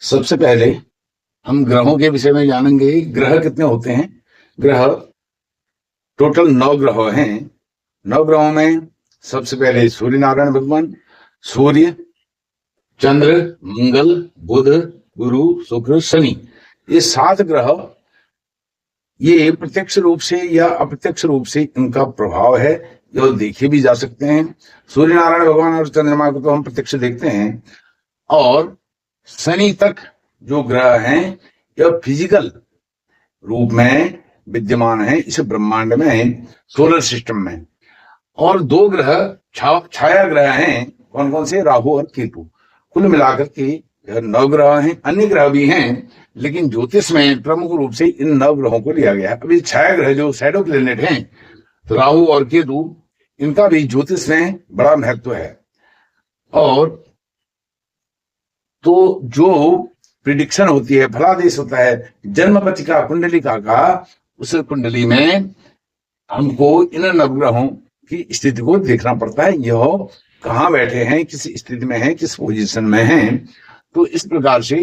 सबसे पहले हम ग्रहों के विषय में जानेंगे। ग्रह कितने होते हैं? ग्रह टोटल 9 ग्रह हैं। 9 ग्रहों में सबसे पहले सूर्य नारायण भगवान, सूर्य, चंद्र, मंगल, बुध, गुरु, शुक्र, शनि, ये 7 ग्रह, ये प्रत्यक्ष रूप से या अप्रत्यक्ष रूप से इनका प्रभाव है, जो देखे भी जा सकते हैं। सूर्य नारायण भगवान और चंद्रमा को तो हम प्रत्यक्ष देखते हैं, और शनि तक जो ग्रह हैं यह फिजिकल रूप में विद्यमान है इस ब्रह्मांड में, सोलर सिस्टम में। और 2 ग्रह छाया ग्रह हैं। कौन कौन से? राहु और केतु। कुल मिलाकर के 9 ग्रह हैं। अन्य ग्रह भी हैं, लेकिन ज्योतिष में प्रमुख रूप से इन 9 ग्रहों को लिया गया है। अभी छाया ग्रह जो शैडो प्लेनेट हैं, तो राहु और केतु, इनका भी ज्योतिष में बड़ा महत्व है। और तो जो प्रिडिक्शन होती है, फलादेश होता है जन्म पत्रिका कुंडलिका का, उस कुंडली में हमको इन नवग्रहों की स्थिति को देखना पड़ता है। यह कहाँ बैठे हैं, किस स्थिति में है, किस पोजीशन में है। तो इस प्रकार से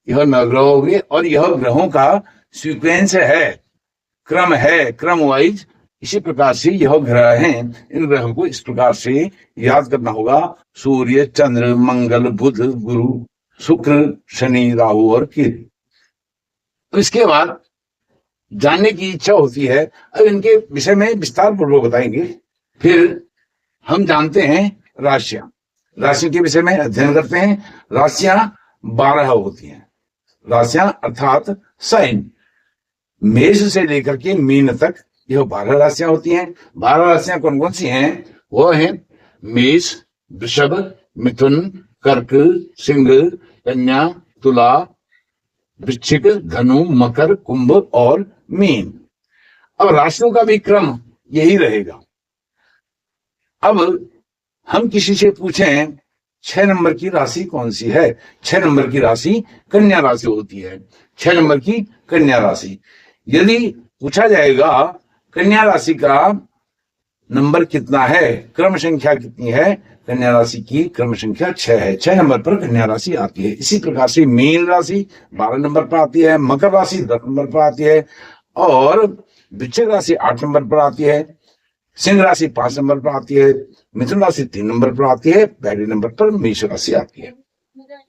यह नवग्रह हो गए, और यह ग्रहों का सीक्वेंस है, क्रम है, क्रम वाइज। इसी प्रकार से यह ग्रह हैं। इन ग्रहों को इस प्रकार से याद करना होगा: सूर्य, चंद्र, मंगल, बुध, गुरु, शुक्र, शनि, राहु और केतु। तो इसके बाद जानने की इच्छा होती है, अब इनके विषय में विस्तार पूर्वक बताएंगे। फिर हम जानते हैं राशियां। राशि के विषय में अध्ययन करते हैं। राशियां 12 होती हैं। राशियां अर्थात साइन, मेष से लेकर के मीन तक यह 12 राशियां होती हैं। 12 राशियां कौन कौन सी हैं? वो हैं मेष, वृषभ, मिथुन, कर्क, सिंह, कन्या, तुला, वृश्चिक, धनु, मकर, कुंभ और मीन। अब राशियों का भी क्रम यही रहेगा। अब हम किसी से पूछें 6 नंबर की राशि कौन सी है? 6 नंबर की राशि कन्या राशि होती है। 6 नंबर की कन्या राशि। यदि पूछा जाएगा कन्या राशि का नंबर कितना है, क्रम संख्या कितनी है, कन्या राशि की क्रम संख्या 6 है। 6 नंबर पर कन्या राशि आती है। इसी प्रकार से मीन राशि 12 नंबर पर आती है, मकर राशि 10 नंबर पर आती है, और वृश्चिक राशि 8 नंबर पर आती है, सिंह राशि 5 नंबर पर आती है, मिथुन राशि 3 नंबर पर आती है, पहले नंबर पर मेष राशि आती है।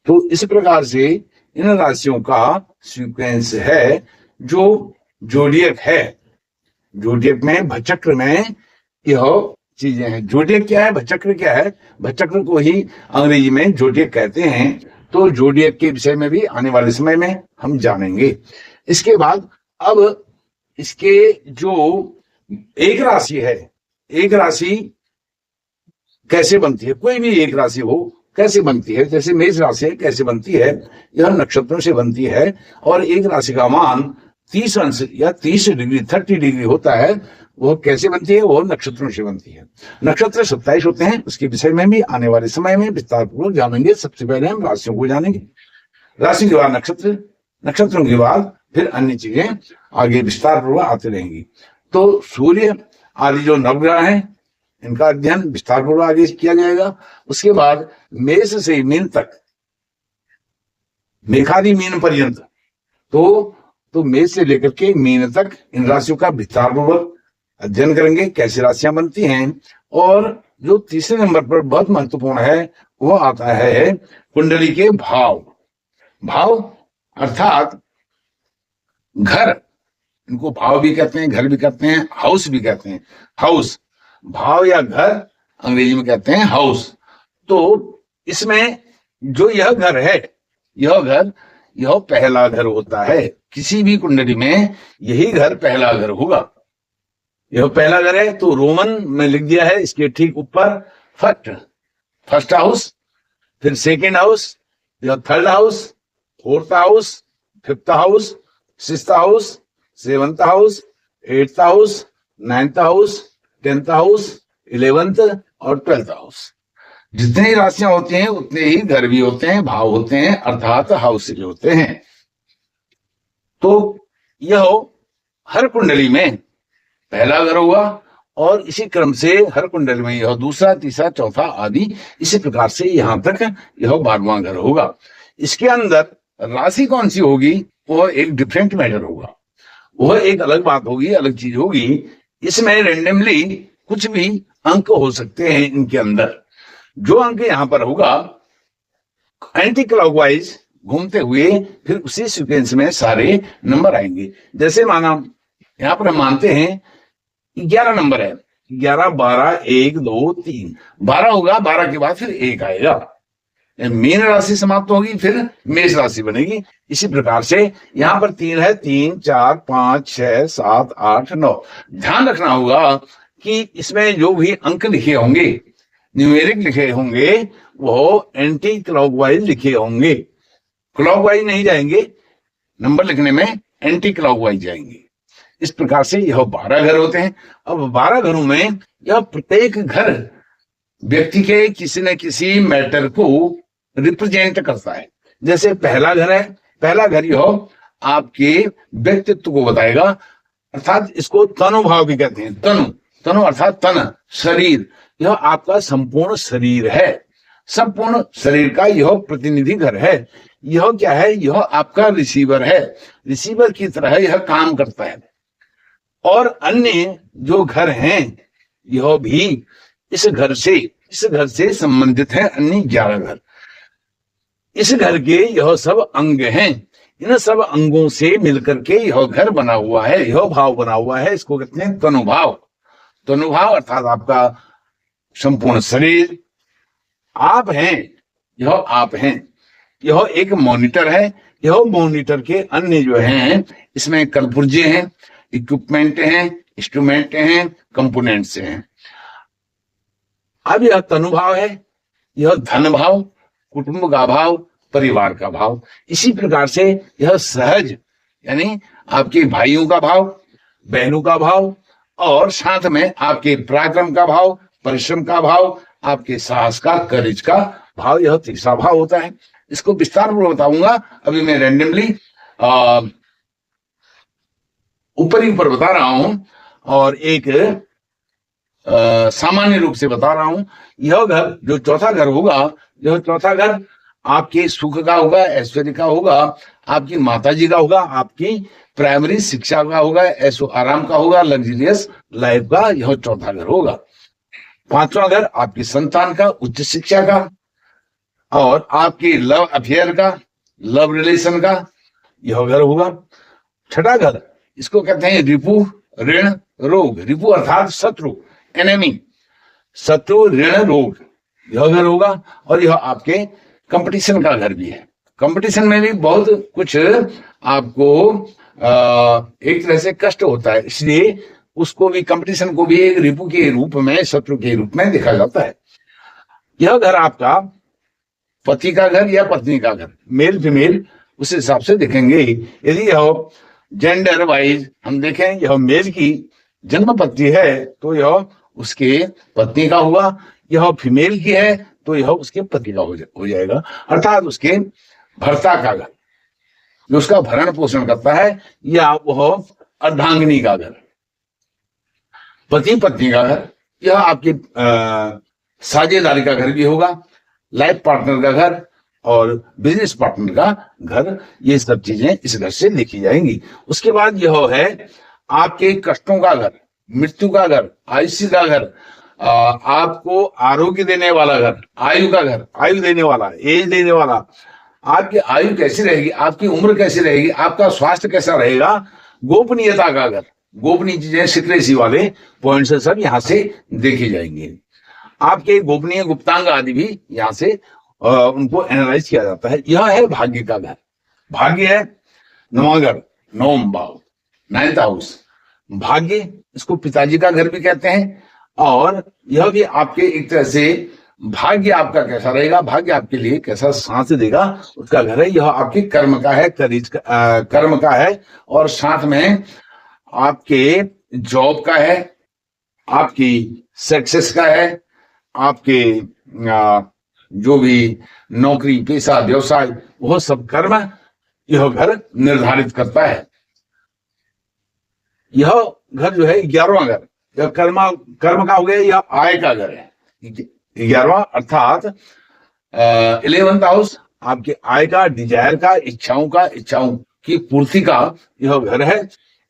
तो इस प्रकार से इन राशियों का सीक्वेंस है, जो जोडियक है। जोडियक में, भचक्र में यह चीजें हैं। जोडियक क्या है, भचक्र क्या है? भचक्र को ही अंग्रेजी में जोडियक कहते हैं। तो जोडियक के विषय में भी आने वाले समय में हम जानेंगे। इसके बाद अब इसके जो एक राशि है, एक राशि कैसे बनती है? कोई भी एक राशि हो कैसे बनती है? जैसे मेष राशि है, कैसे बनती है? यह नक्षत्रों से बनती है, और एक राशि का मान 30 अंश या 30 डिग्री 30 डिग्री होता है। वो कैसे बनती है? वो नक्षत्रों से बनती है। नक्षत्र 27 होते हैं। उसके विषय में भी आने वाले समय में विस्तार पूर्वक जानेंगे। सबसे पहले हम राशियों को जानेंगे। राशि के बाद नक्षत्र, नक्षत्रों के बाद फिर अन्य चीजें आगे विस्तार पूर्वक आती रहेंगी। तो सूर्य आदि जो नवग्रह हैं, इनका अध्ययन विस्तार पूर्वक आगे किया जाएगा। उसके बाद मेष से मीन तक, मेघादि मीन पर्यंत, तो मेष से लेकर के मीन तक इन राशियों का विस्तार पूर्वक अध्ययन करेंगे, कैसी राशियां बनती हैं। और जो तीसरे नंबर पर बहुत महत्वपूर्ण है, वो आता है कुंडली के भाव। भाव अर्थात घर, इनको भाव भी कहते हैं, घर भी कहते हैं, हाउस भी कहते हैं। हाउस, भाव या घर अंग्रेजी में कहते हैं हाउस। तो इसमें जो यह घर है, यह पहला घर होता है। किसी भी कुंडली में यही घर पहला घर होगा। यह पहला घर है, तो रोमन में लिख दिया है इसके ठीक ऊपर फर्स्ट हाउस, फिर सेकेंड हाउस, यह third house, fourth house, fifth house, sixth house, seventh house, eighth house, ninth house, 10th house, 11th और 12th हाउस। जितनी राशियां होती हैं उतने ही घर भी होते हैं, भाव होते हैं, अर्थात हाउस भी होते हैं। तो यह हर कुंडली में पहला घर हुआ, और इसी क्रम से हर कुंडली में यह दूसरा, तीसरा, चौथा आदि, इसी प्रकार से यहां तक यह 12वां घर होगा। इसके अंदर राशि कौन सी होगी वो एक डिफरेंट मैटर होगा, वह एक अलग बात होगी, अलग चीज होगी। इसमें रेंडमली कुछ भी अंक हो सकते हैं इनके अंदर। जो अंक यहां पर होगा एंटी क्लॉकवाइज घूमते हुए फिर उसी सीक्वेंस में सारे नंबर आएंगे। जैसे माना यहां पर हम मानते हैं 11 नंबर है, 11 12 1 2 3, 12 होगा, 12 के बाद फिर 1 आएगा, मीन राशि समाप्त होगी, फिर मेष राशि बनेगी। इसी प्रकार से यहां पर 3 है, 3 4 5 6 7 8 9। ध्यान रखना होगा कि इसमें जो भी अंक लिखे होंगे, न्यूमेरिक लिखे होंगे, वो एंटी क्लॉकवाइज लिखे होंगे, क्लॉकवाइज नहीं जाएंगे, नंबर लिखने में एंटी क्लॉकवाइज जाएंगे। इस प्रकार से यह 12 घर होते हैं। अब 12 घरों में यह प्रत्येक घर व्यक्ति के किसी न किसी मैटर को रिप्रेजेंट करता है। जैसे पहला घर है, पहला घर यह आपके व्यक्तित्व को बताएगा, अर्थात इसको तनुभाव भी कहते हैं। तनु अर्थात तन, शरीर, यह आपका संपूर्ण शरीर है, संपूर्ण शरीर का यह प्रतिनिधि घर है। यह क्या है, यह आपका रिसीवर है, रिसीवर की तरह यह काम करता है। और अन्य जो घर हैं यह भी इस घर से संबंधित है, अन्य 11 घर। इस घर के यह सब अंग हैं, इन सब अंगों से मिलकर के यह घर बना हुआ है, यह भाव बना हुआ है, इसको कहते हैं तनुभाव। तनुभाव अर्थात आपका संपूर्ण शरीर। आप हैं, यह आप हैं, यह एक मॉनिटर है, यह मॉनिटर के अन्य जो हैं इसमें कलपुर्जे हैं, इक्विपमेंट हैं, इंस्ट्रूमेंट हैं, कंपोनेंट्स हैं। अब यह तनुभाव है, यह धन भाव, कुटुंब का भाव, परिवार का भाव। इसी प्रकार से यह सहज यानी आपके भाइयों का भाव, बहनों का भाव, और साथ में आपके पराक्रम का भाव, परिश्रम का भाव, आपके साहस का, करेज का भाव, यह तीसरा भाव होता है। इसको विस्तार में बताऊंगा, अभी मैं रैंडमली ऊपर ही ऊपर बता रहा हूं और एक सामान्य रूप से बता रहा हूं। यह घर जो चौथा घर होगा, यह चौथा घर आपके सुख का होगा, ऐश्वर्य का होगा, आपकी माताजी का होगा, आपकी प्राइमरी शिक्षा का होगा, ऐशो आराम का होगा, लग्जरियस लाइफ का यह चौथा घर होगा। पांचवा घर आपकी संतान का, उच्च शिक्षा का, और आपके लव अफेयर का, लव रिलेशन का यह घर होगा। छठा घर इसको कहते हैं रिपु, ऋण, रोग। रिपु अर्थात शत्रु, एनेमी, शत्रु, ऋण, रोग, यह घर होगा। और यह आपके कंपटीशन का घर भी है। कंपटीशन में भी बहुत कुछ आपको एक तरह से कष्ट होता है, इसलिए उसको भी, कंपटीशन को भी एक रिपु के रूप में, शत्रु के रूप में देखा जाता है। यह घर आपका पति का घर या पत्नी का घर, मेल फीमेल उस हिसाब से देखेंगे। यदि यह जेंडर वाइज हम देखें, यह मेल की जन्म पत्नी है तो यह उसके पत्नी का हुआ, यह फीमेल की है तो यह उसके पति का हो जाएगा, अर्थात उसके भर्ता का घर जो उसका भरण पोषण करता है, या वह अर्धांगिनी का घर। पति पत्नी का घर यह आपकी साझेदारी का घर भी होगा, लाइफ पार्टनर का घर और बिजनेस पार्टनर का घर। ये सब चीजें इस घर से लिखी जाएंगी। उसके बाद यह है आपके कष्टों का घर, मृत्यु का घर, आयुष्य का घर, आपको आरोग्य देने वाला घर, आयु का घर, आयु देने वाला, एज देने वाला, आपकी आयु कैसी रहेगी, आपकी उम्र कैसी रहेगी, आपका स्वास्थ्य कैसा रहेगा, गोपनीयता का घर, गोपनीय चीजें, सिक्रेसी वाले पॉइंट्स सब यहाँ से देखे जाएंगे। आपके गोपनीय गुप्तांग आदि भी यहाँ से उनको एनालाइज किया जाता है। यह है भाग्य का घर। भाग्य है नौवां घर, नौम भाव, 9th हाउस। भाग्य इसको पिताजी का घर भी कहते हैं, और यह भी आपके एक तरह से भाग्य आपका कैसा रहेगा, भाग्य आपके लिए कैसा साथ देगा, उसका घर है। यह आपके कर्म का है, कर्म का है, और साथ में आपके जॉब का है, आपकी सक्सेस का है, आपके जो भी नौकरी, पेशा, व्यवसाय, वह सब कर्म यह घर निर्धारित करता है। यह घर जो है 11वां घर, यह कर्म का हो गया, यह आय का घर है। 11वां अर्थात 11th हाउस आपके आय का, डिजायर का, इच्छाओं की पूर्ति का यह घर है।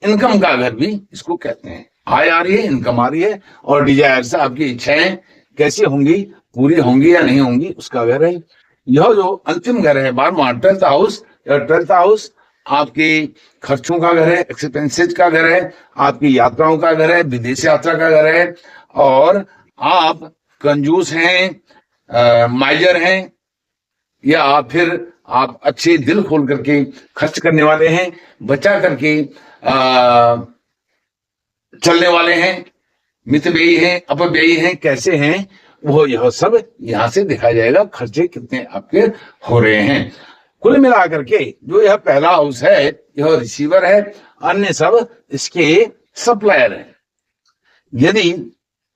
इनकम का घर भी इसको कहते हैं। आय आ रही है, इनकम आ रही है, और डिजायर से आपकी इच्छाएं कैसी होंगी, पूरी होंगी या नहीं होंगी, उसका घर है। यह जो अंतिम घर है 12वां 12th हाउस, या 12th हाउस आपके खर्चों का घर है, एक्सपेंसेस का घर है, आपकी यात्राओं का घर है, विदेश यात्रा का घर है, और आप कंजूस हैं, माइजर हैं, या फिर आप अच्छे दिल खोल करके खर्च करने वाले हैं, बचा करके चलने वाले हैं, मितव्ययी हैं, अपव्ययी हैं, कैसे हैं, वो यह सब यहां से देखा जाएगा, खर्चे कितने आपके हो रहे हैं। कुल मिलाकर के जो यह पहला हाउस है, यह रिसीवर है, अन्य सब इसके सप्लायर है। यदि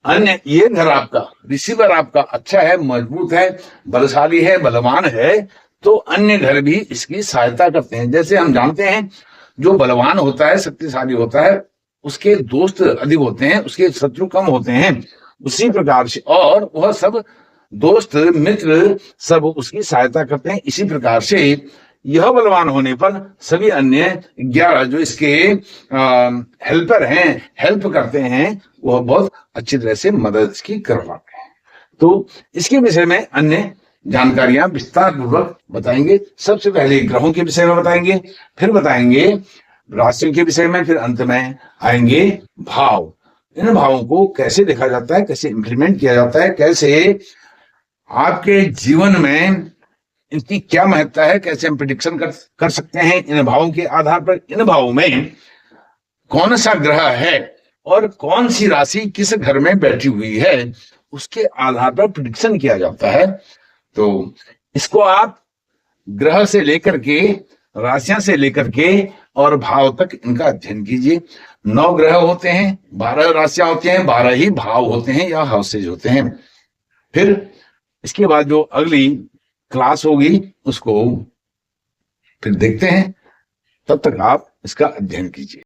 अन्य ये घर आपका, रिसीवर आपका अच्छा है, मजबूत है, बलशाली है, बलवान है, तो अन्य घर भी इसकी सहायता करते हैं। जैसे हम जानते हैं, जो बलवान होता है, शक्तिशाली होता है, उसके दोस्त अधिक होते हैं, उसके शत्रु कम होते हैं। उसी प्रकार से, और वह सब दोस्त मित्र सब उसकी सहायता करते हैं। इसी प्रकार से यह बलवान होने पर सभी अन्य 11 जो इसके हेल्पर हैं, हेल्प करते हैं, वह बहुत अच्छी तरह से मदद इसकी करवाते हैं। तो इसके विषय में अन्य जानकारियां विस्तार पूर्वक बताएंगे। सबसे पहले ग्रहों के विषय में बताएंगे, फिर बताएंगे राशियों के विषय में, फिर अंत में आएंगे भाव। इन भावों को कैसे देखा जाता है, कैसे इंप्लीमेंट किया जाता है, कैसे आपके जीवन में इनकी क्या महत्ता है, कैसे हम प्रिडिक्शन कर सकते हैं इन भावों के आधार पर। इन भावों में कौन सा ग्रह है और कौन सी राशि किस घर में बैठी हुई है, उसके आधार पर प्रिडिक्शन किया जाता है। तो इसको आप ग्रह से लेकर के, राशियां से लेकर के और भाव तक इनका अध्ययन कीजिए। 9 ग्रह होते हैं, 12 राशियां होती हैं, 12 ही भाव होते हैं या हाउसेज होते हैं। फिर इसके बाद जो अगली क्लास होगी उसको फिर देखते हैं। तब तक आप इसका अध्ययन कीजिए।